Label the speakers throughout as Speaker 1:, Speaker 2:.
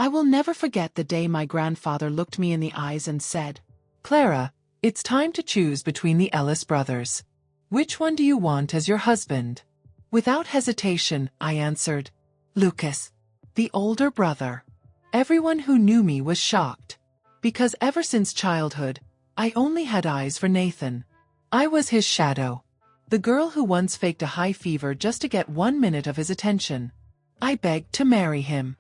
Speaker 1: I will never forget the day my grandfather looked me in the eyes and said, "Clara, it's time to choose between the Ellis brothers. Which one do you want as your husband?" Without hesitation, I answered, "Lucas, the older brother." Everyone who knew me was shocked, because ever since childhood, I only had eyes for Nathan. I was his shadow, the girl who once faked a high fever just to get 1 minute of his attention. I begged to marry him.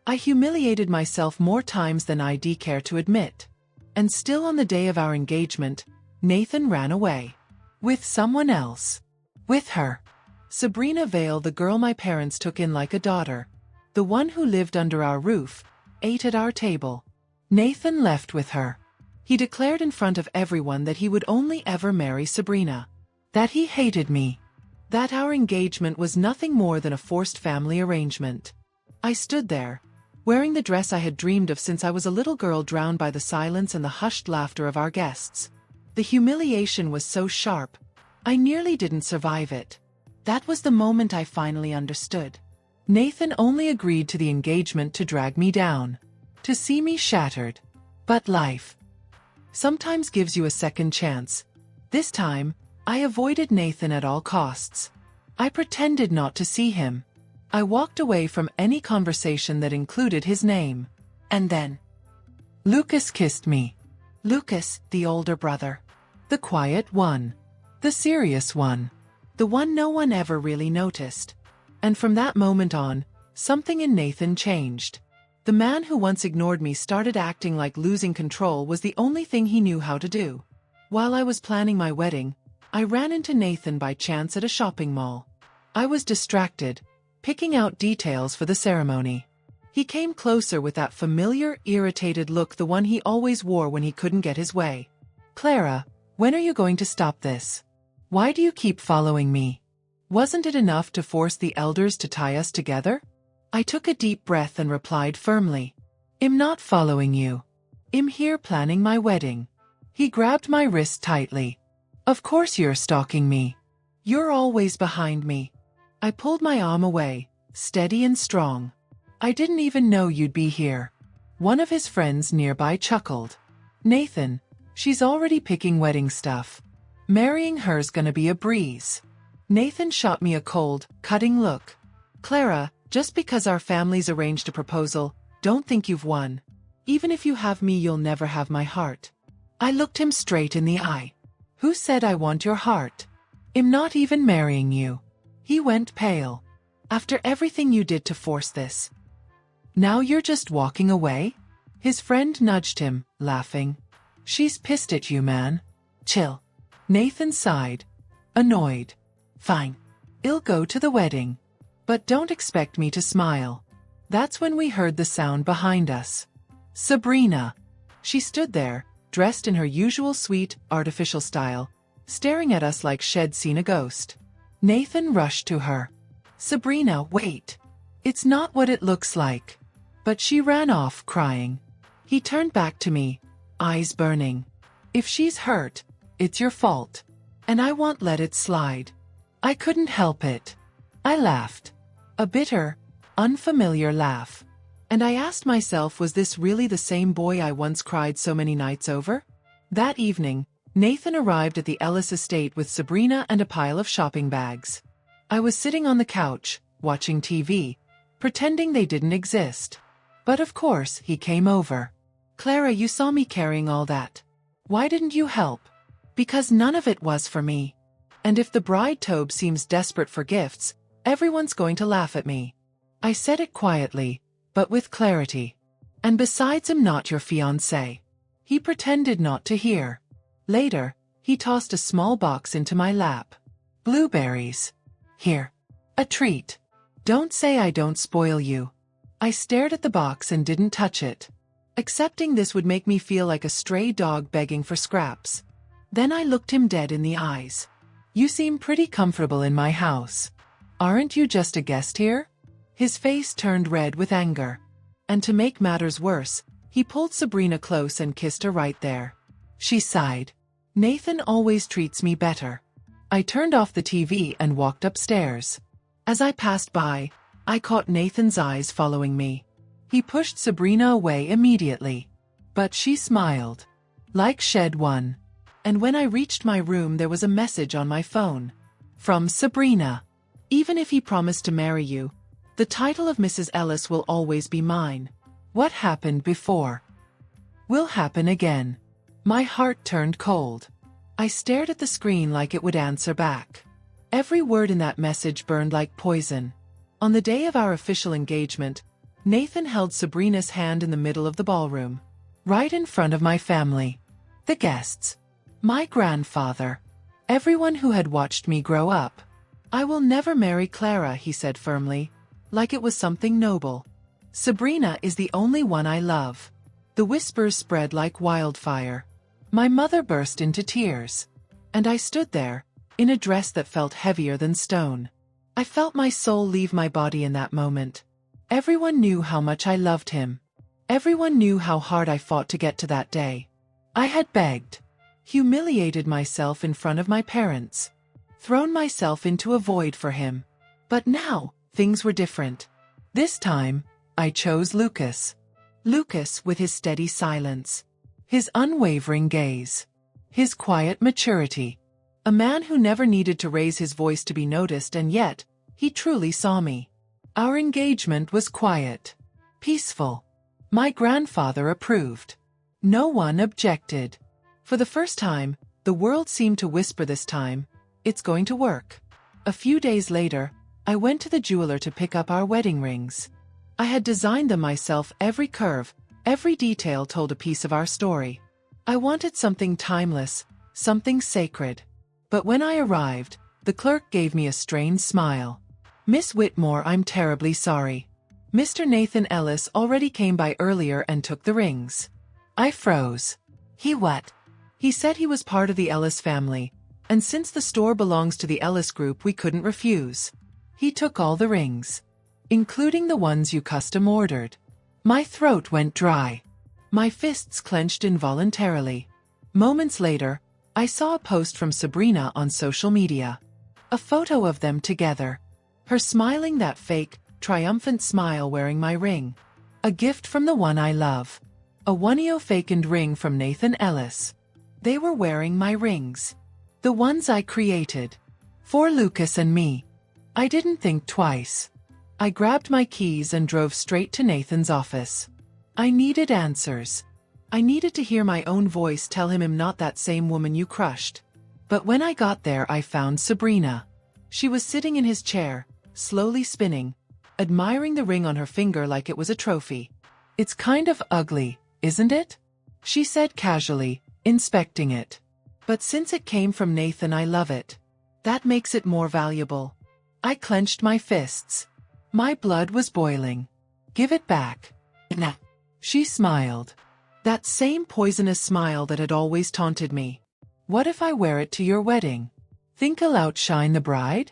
Speaker 1: I humiliated myself more times than I'd care to admit. And still on the day of our engagement, Nathan ran away. With someone else. With her. Sabrina Vale, the girl my parents took in like a daughter. The one who lived under our roof, ate at our table. Nathan left with her. He declared in front of everyone that he would only ever marry Sabrina. That he hated me. That our engagement was nothing more than a forced family arrangement. I stood there, wearing the dress I had dreamed of since I was a little girl, drowned by the silence and the hushed laughter of our guests. The humiliation was so sharp, I nearly didn't survive it. That was the moment I finally understood. Nathan only agreed to the engagement to drag me down, to see me shattered. But life sometimes gives you a second chance. This time, I avoided Nathan at all costs. I pretended not to see him. I walked away from any conversation that included his name. And then Lucas kissed me. Lucas, the older brother. The quiet one. The serious one. The one no one ever really noticed. And from that moment on, something in Nathan changed. The man who once ignored me started acting like losing control was the only thing he knew how to do. While I was planning my wedding, I ran into Nathan by chance at a shopping mall. I was distracted, picking out details for the ceremony. He came closer with that familiar, irritated look, the one he always wore when he couldn't get his way. "Clara, when are you going to stop this? Why do you keep following me? Wasn't it enough to force the elders to tie us together?" I took a deep breath and replied firmly, "I'm not following you. I'm here planning my wedding." He grabbed my wrist tightly. "Of course you're stalking me. You're always behind me." I pulled my arm away, steady and strong. "I didn't even know you'd be here." One of his friends nearby chuckled. "Nathan, she's already picking wedding stuff. Marrying her's gonna be a breeze." Nathan shot me a cold, cutting look. "Clara, just because our families arranged a proposal, don't think you've won. Even if you have me, you'll never have my heart." I looked him straight in the eye. "Who said I want your heart? I'm not even marrying you." He went pale. "After everything you did to force this. Now you're just walking away?" His friend nudged him, laughing. "She's pissed at you, man. Chill." Nathan sighed. Annoyed. "Fine. I'll go to the wedding. But don't expect me to smile." That's when we heard the sound behind us. Sabrina. She stood there, dressed in her usual sweet, artificial style, staring at us like she'd seen a ghost. Nathan rushed to her. "Sabrina, wait. It's not what it looks like." But she ran off, crying. He turned back to me, eyes burning. "If she's hurt, it's your fault. And I won't let it slide." I couldn't help it. I laughed. A bitter, unfamiliar laugh. And I asked myself, was this really the same boy I once cried so many nights over? That evening, Nathan arrived at the Ellis estate with Sabrina and a pile of shopping bags. I was sitting on the couch, watching TV, pretending they didn't exist. But of course, he came over. "Clara, you saw me carrying all that. Why didn't you help?" "Because none of it was for me. And if the bride Tobe seems desperate for gifts, everyone's going to laugh at me." I said it quietly, but with clarity. "And besides, I'm not your fiancé." He pretended not to hear. Later, he tossed a small box into my lap. "Blueberries. Here. A treat. Don't say I don't spoil you." I stared at the box and didn't touch it. Accepting this would make me feel like a stray dog begging for scraps. Then I looked him dead in the eyes. "You seem pretty comfortable in my house. Aren't you just a guest here?" His face turned red with anger. And to make matters worse, he pulled Sabrina close and kissed her right there. She sighed. "Nathan always treats me better." I turned off the TV and walked upstairs. As I passed by, I caught Nathan's eyes following me. He pushed Sabrina away immediately. But she smiled. Like shed one. And when I reached my room there was a message on my phone. From Sabrina. Even if he promised to marry you, the title of Mrs. Ellis will always be mine. What happened before will happen again. My heart turned cold. I stared at the screen like it would answer back. Every word in that message burned like poison. On the day of our official engagement, Nathan held Sabrina's hand in the middle of the ballroom. Right in front of my family. The guests. My grandfather. Everyone who had watched me grow up. I will never marry Clara, he said firmly, like it was something noble. Sabrina is the only one I love. The whispers spread like wildfire. My mother burst into tears. And I stood there, in a dress that felt heavier than stone. I felt my soul leave my body in that moment. Everyone knew how much I loved him. Everyone knew how hard I fought to get to that day. I had begged, humiliated myself in front of my parents, thrown myself into a void for him. But now, things were different. This time, I chose Lucas. Lucas with his steady silence, his unwavering gaze, his quiet maturity. A man who never needed to raise his voice to be noticed, and yet, he truly saw me. Our engagement was quiet, peaceful. My grandfather approved. No one objected. For the first time, the world seemed to whisper this time, it's going to work. A few days later, I went to the jeweler to pick up our wedding rings. I had designed them myself. Every curve, every detail told a piece of our story. I wanted something timeless, something sacred. But when I arrived, the clerk gave me a strained smile. Miss Whitmore, I'm terribly sorry. Mr. Nathan Ellis already came by earlier and took the rings. I froze. He what? He said he was part of the Ellis family, and since the store belongs to the Ellis Group we couldn't refuse. He took all the rings, including the ones you custom ordered. My throat went dry. My fists clenched involuntarily. Moments later, I saw a post from Sabrina on social media. A photo of them together. Her smiling that fake, triumphant smile wearing my ring. A gift from the one I love. A one-eo fakened ring from Nathan Ellis. They were wearing my rings. The ones I created. For Lucas and me. I didn't think twice. I grabbed my keys and drove straight to Nathan's office. I needed answers. I needed to hear my own voice tell him I'm not that same woman you crushed. But when I got there I found Sabrina. She was sitting in his chair, slowly spinning, admiring the ring on her finger like it was a trophy. It's kind of ugly, isn't it? She said casually, inspecting it. But since it came from Nathan I love it. That makes it more valuable. I clenched my fists. My blood was boiling. Give it back. Nah. She smiled. That same poisonous smile that had always taunted me. What if I wear it to your wedding? Think I'll outshine the bride?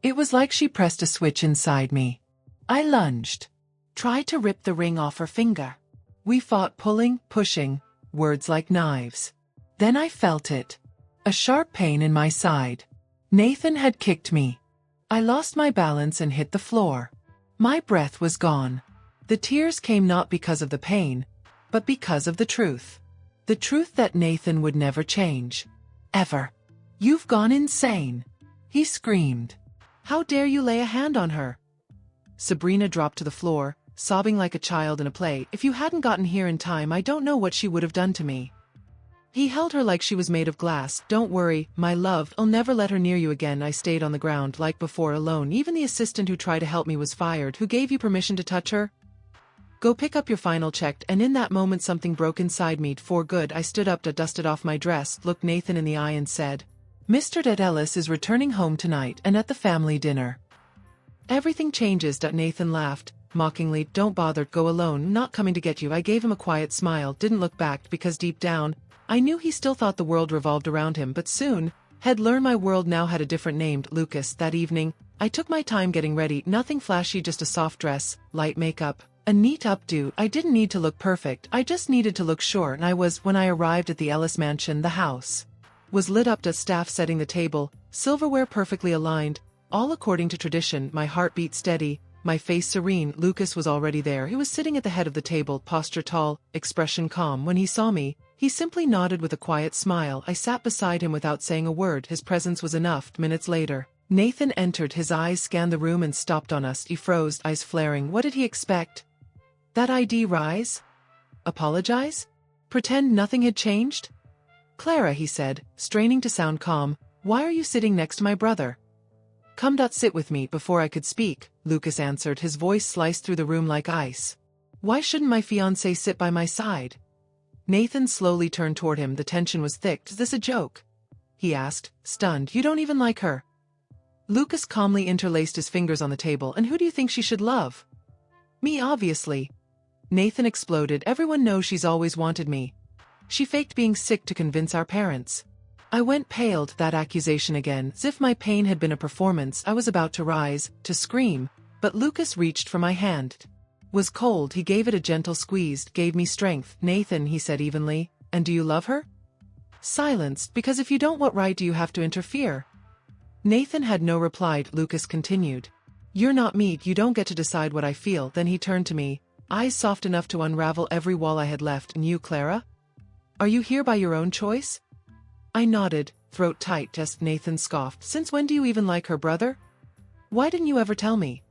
Speaker 1: It was like she pressed a switch inside me. I lunged. Tried to rip the ring off her finger. We fought, pulling, pushing, words like knives. Then I felt it. A sharp pain in my side. Nathan had kicked me. I lost my balance and hit the floor. My breath was gone. The tears came not because of the pain, but because of the truth. The truth that Nathan would never change. Ever. You've gone insane. He screamed. How dare you lay a hand on her? Sabrina dropped to the floor, sobbing like a child in a play. If you hadn't gotten here in time, I don't know what she would have done to me. He held her like she was made of glass. Don't worry, my love, I'll never let her near you again. I stayed on the ground like before, alone. Even the assistant who tried to help me was fired. Who gave you permission to touch her? Go pick up your final check. And in that moment something broke inside me for good. I stood up, dusted off my dress, looked Nathan in the eye and said, Mr. Ted Ellis is returning home tonight and at the family dinner. Everything changes. Nathan laughed, mockingly. Don't bother, go alone, not coming to get you. I gave him a quiet smile, didn't look back because deep down, I knew he still thought the world revolved around him, but soon, had learned my world now had a different name, Lucas. That evening, I took my time getting ready, nothing flashy, just a soft dress, light makeup, a neat updo. I didn't need to look perfect, I just needed to look sure, and I was. When I arrived at the Ellis mansion, the house was lit up, to staff setting the table, silverware perfectly aligned, all according to tradition. My heart beat steady, my face serene. Lucas was already there. He was sitting at the head of the table, posture tall, expression calm. When he saw me, he simply nodded with a quiet smile. I sat beside him without saying a word. His presence was enough. Minutes later, Nathan entered. His eyes scanned the room and stopped on us. He froze, eyes flaring. What did he expect? That ID rise? Apologize? Pretend nothing had changed? Clara, he said, straining to sound calm, why are you sitting next to my brother? Come. Sit with me. Before I could speak, Lucas answered, his voice sliced through the room like ice. Why shouldn't my fiancé sit by my side? Nathan slowly turned toward him. The tension was thick. Is this a joke? He asked, stunned. You don't even like her. Lucas calmly interlaced his fingers on the table. And who do you think she should love? Me, obviously. Nathan exploded. Everyone knows she's always wanted me. She faked being sick to convince our parents. I went pale to that accusation again, as if my pain had been a performance. I was about to rise, to scream, but Lucas reached for my hand. Was cold. He gave it a gentle squeeze, gave me strength. Nathan, he said evenly, and do you love her? Silence, because if you don't, what right do you have to interfere? Nathan had no reply. Lucas continued. You're not me, you don't get to decide what I feel. Then he turned to me, eyes soft enough to unravel every wall I had left. And you, Clara? Are you here by your own choice? I nodded, throat tight. Just Nathan scoffed. Since when do you even like her brother? Why didn't you ever tell me?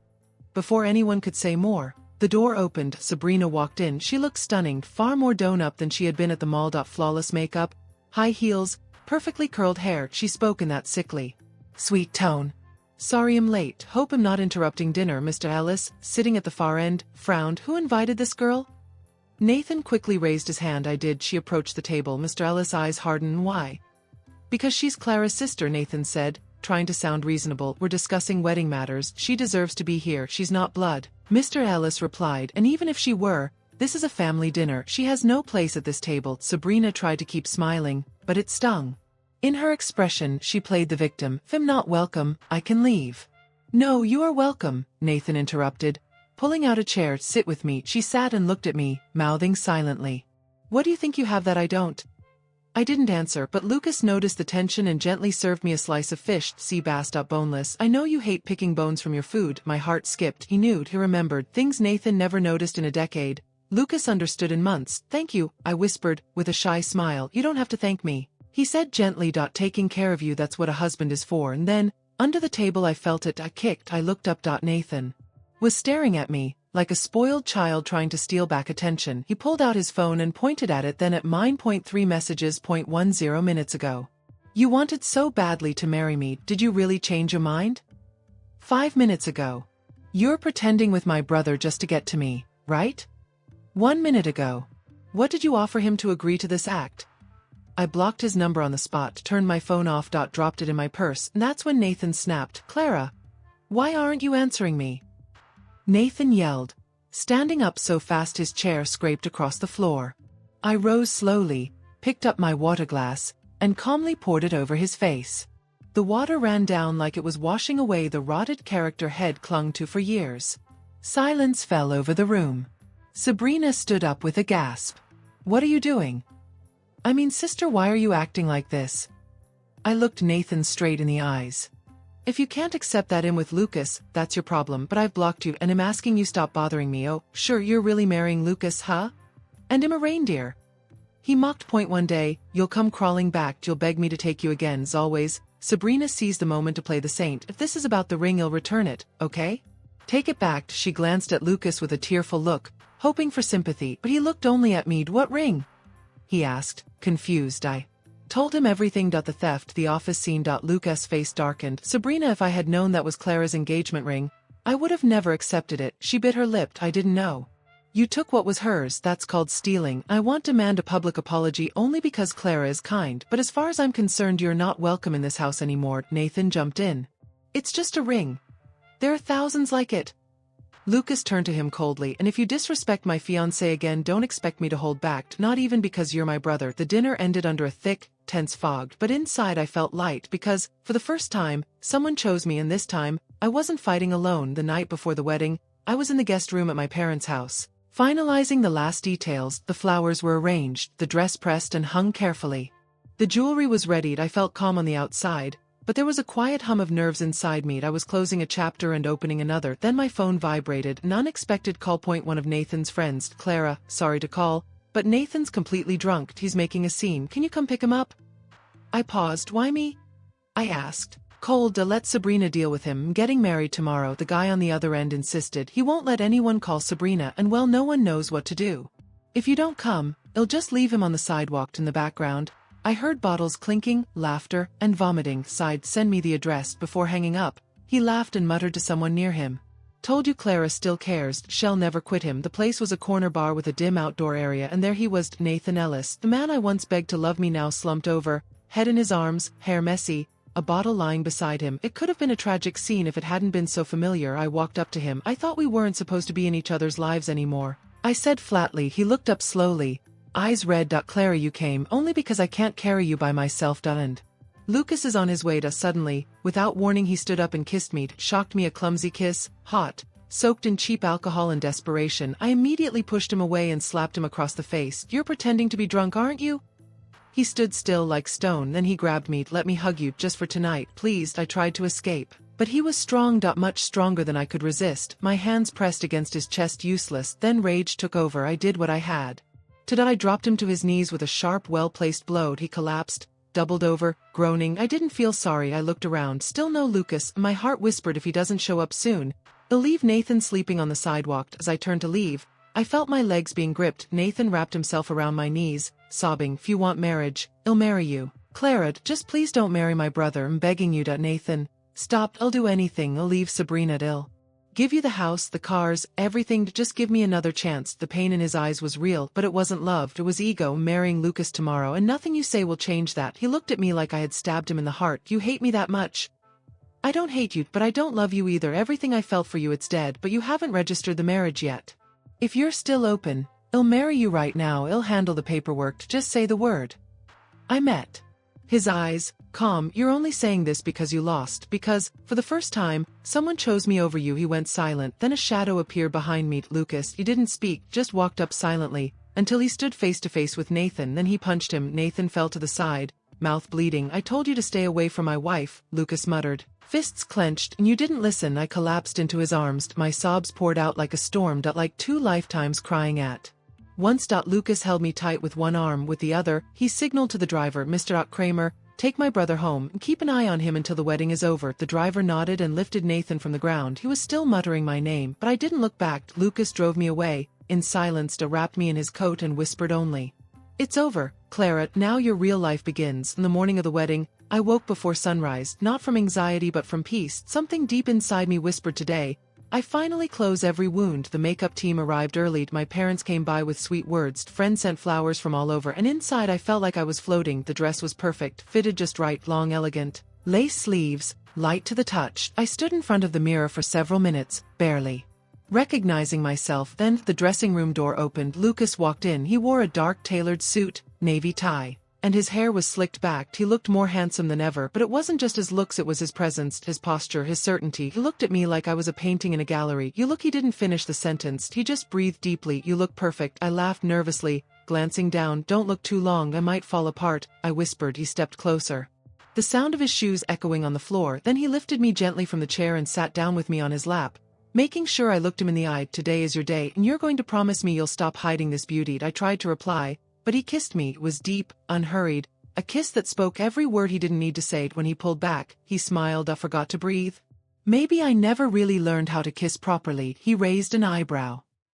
Speaker 1: Before anyone could say more, the door opened. Sabrina walked in. She looked stunning, far more done-up than she had been at the mall. Flawless makeup, high heels, perfectly curled hair. She spoke in that sickly, sweet tone. Sorry I'm late. Hope I'm not interrupting dinner. Mr. Ellis, sitting at the far end, frowned. Who invited this girl? Nathan quickly raised his hand. I did. She approached the table. Mr. Ellis' eyes hardened. Why? Because she's Clara's sister, Nathan said, trying to sound reasonable. We're discussing wedding matters. She deserves to be here. She's not blood. Mr. Ellis replied, and even if she were, this is a family dinner. She has no place at this table. Sabrina tried to keep smiling, but it stung. In her expression, she played the victim. If I'm not welcome, I can leave. No, you are welcome, Nathan interrupted, pulling out a chair. Sit with me. She sat and looked at me, mouthing silently. What do you think you have that I don't? I didn't answer, but Lucas noticed the tension and gently served me a slice of fish, sea bass, boneless. I know you hate picking bones from your food. My heart skipped. He knew, he remembered, things Nathan never noticed in a decade. Lucas understood in months. Thank you, I whispered, with a shy smile. You don't have to thank me. He said gently. Taking care of you, that's what a husband is for. And then, under the table I felt it. I kicked. I looked up. Nathan was staring at me, like a spoiled child trying to steal back attention. He pulled out his phone and pointed at it, then at mine. 3 messages. 10 minutes ago. You wanted so badly to marry me. Did you really change your mind? 5 minutes ago. You're pretending with my brother just to get to me, right? 1 minute ago. What did you offer him to agree to this act? I blocked his number on the spot, turned my phone off. Dropped it in my purse. And that's when Nathan snapped. Clara, why aren't you answering me? Nathan yelled, standing up so fast his chair scraped across the floor. I rose slowly, picked up my water glass, and calmly poured it over his face. The water ran down like it was washing away the rotted character head clung to for years. Silence fell over the room. Sabrina stood up with a gasp. What are you doing? I mean, sister, why are you acting like this? I looked Nathan straight in the eyes. If you can't accept that I'm with Lucas, that's your problem, but I've blocked you and I'm asking you stop bothering me. Oh, sure, you're really marrying Lucas, huh? And I'm a reindeer. He mocked. One day, you'll come crawling back, you'll beg me to take you again. As always, Sabrina seized the moment to play the saint. If this is about the ring, I'll return it, okay? Take it back. She glanced at Lucas with a tearful look, hoping for sympathy, but he looked only at me. What ring? He asked, confused. I told him everything. The theft, the office scene. Lucas' face darkened. Sabrina, if I had known that was Clara's engagement ring, I would have never accepted it. She bit her lip. I didn't know. You took what was hers. That's called stealing. I won't demand a public apology only because Clara is kind, but as far as I'm concerned, you're not welcome in this house anymore. Nathan jumped in. It's just a ring. There are thousands like it. Lucas turned to him coldly. And if you disrespect my fiancé again, don't expect me to hold back, not even because you're my brother. The dinner ended under a thick, tense fog, but inside I felt light because, for the first time, someone chose me, and this time, I wasn't fighting alone. The night before the wedding, I was in the guest room at my parents' house, finalizing the last details. The flowers were arranged, the dress pressed and hung carefully. The jewelry was readied. I felt calm on the outside, but there was a quiet hum of nerves inside me. I was closing a chapter and opening another, then my phone vibrated, an unexpected call. One of Nathan's friends. Clara, sorry to call, but Nathan's completely drunk, he's making a scene, can you come pick him up? I paused. Why me? I asked. Cold, let Sabrina deal with him. I'm getting married tomorrow. The guy on the other end insisted. He won't let anyone call Sabrina, and well, no one knows what to do. If you don't come, I'll just leave him on the sidewalk. In the background, I heard bottles clinking, laughter, and vomiting. Sighed. Send me the address. Before hanging up, he laughed and muttered to someone near him. Told you Clara still cares, she'll never quit him. The place was a corner bar with a dim outdoor area, and there he was, Nathan Ellis, the man I once begged to love me, now slumped over, head in his arms, hair messy, a bottle lying beside him. It could have been a tragic scene if it hadn't been so familiar. I walked up to him. I thought we weren't supposed to be in each other's lives anymore, I said flatly. He looked up slowly, eyes red. Clara, you came only because I can't carry you by myself. And Lucas is on his way. Suddenly, without warning, he stood up and kissed me. Shocked me. A clumsy kiss, hot, soaked in cheap alcohol and desperation. I immediately pushed him away and slapped him across the face. You're pretending to be drunk, aren't you? He stood still like stone, then he grabbed me. Let me hug you, just for tonight, please. I tried to escape, but he was strong, much stronger than I could resist. My hands pressed against his chest, useless. Then rage took over. I did what I had to do. I dropped him to his knees with a sharp, well-placed blow. He collapsed, doubled over, groaning. I didn't feel sorry. I looked around. Still no Lucas. My heart whispered, if he doesn't show up soon, I'll leave Nathan sleeping on the sidewalk. As I turned to leave, I felt my legs being gripped. Nathan wrapped himself around my knees, sobbing. If you want marriage, I'll marry you. Clara, just please don't marry my brother. I'm begging you. Nathan stopped. I'll do anything. I'll leave Sabrina. I'll give you the house, the cars, everything. Just give me another chance. The pain in his eyes was real, but it wasn't love. It was ego. I'm marrying Lucas tomorrow, and nothing you say will change that. He looked at me like I had stabbed him in the heart. You hate me that much? I don't hate you, but I don't love you either. Everything I felt for you, it's dead, but you haven't registered the marriage yet. If you're still open, I'll marry you right now. I'll handle the paperwork. Just say the word. I met his eyes, calm. You're only saying this because you lost, because, for the first time, someone chose me over you. He went silent, then a shadow appeared behind me. Lucas, he didn't speak, just walked up silently, until he stood face to face with Nathan. Then he punched him. Nathan fell to the side, mouth bleeding. I told you to stay away from my wife, Lucas muttered, fists clenched, and you didn't listen. I collapsed into his arms. My sobs poured out like a storm. Like 2 lifetimes crying at once. Lucas held me tight with one arm. With the other, he signaled to the driver, Mr. Kramer, take my brother home, and keep an eye on him until the wedding is over. The driver nodded and lifted Nathan from the ground. He was still muttering my name, but I didn't look back. Lucas drove me away. In silence, wrapped me in his coat and whispered only, it's over, Clara, now your real life begins. In the morning of the wedding, I woke before sunrise, not from anxiety but from peace. Something deep inside me whispered, today, I finally close every wound. The makeup team arrived early. My parents came by with sweet words. Friends sent flowers from all over, and inside I felt like I was floating. The dress was perfect, fitted just right, long, elegant, lace sleeves, light to the touch. I stood in front of the mirror for several minutes, barely recognizing myself. Then the dressing room door opened. Lucas walked in. He wore a dark tailored suit, navy tie, and his hair was slicked back. He looked more handsome than ever, but it wasn't just his looks, it was his presence, his posture, his certainty. He looked at me like I was a painting in a gallery. You look. He didn't finish the sentence. He just breathed deeply. You look perfect. I laughed nervously, glancing down. Don't look too long, I might fall apart, I whispered. He stepped closer, the sound of his shoes echoing on the floor. Then he lifted me gently from the chair and sat down with me on his lap, making sure I looked him in the eye. Today is your day, and you're going to promise me you'll stop hiding this beauty. I tried to reply, but he kissed me. It was deep, unhurried, a kiss that spoke every word he didn't need to say. When he pulled back, he smiled. I forgot to breathe. Maybe I never really learned how to kiss properly. He raised an eyebrow.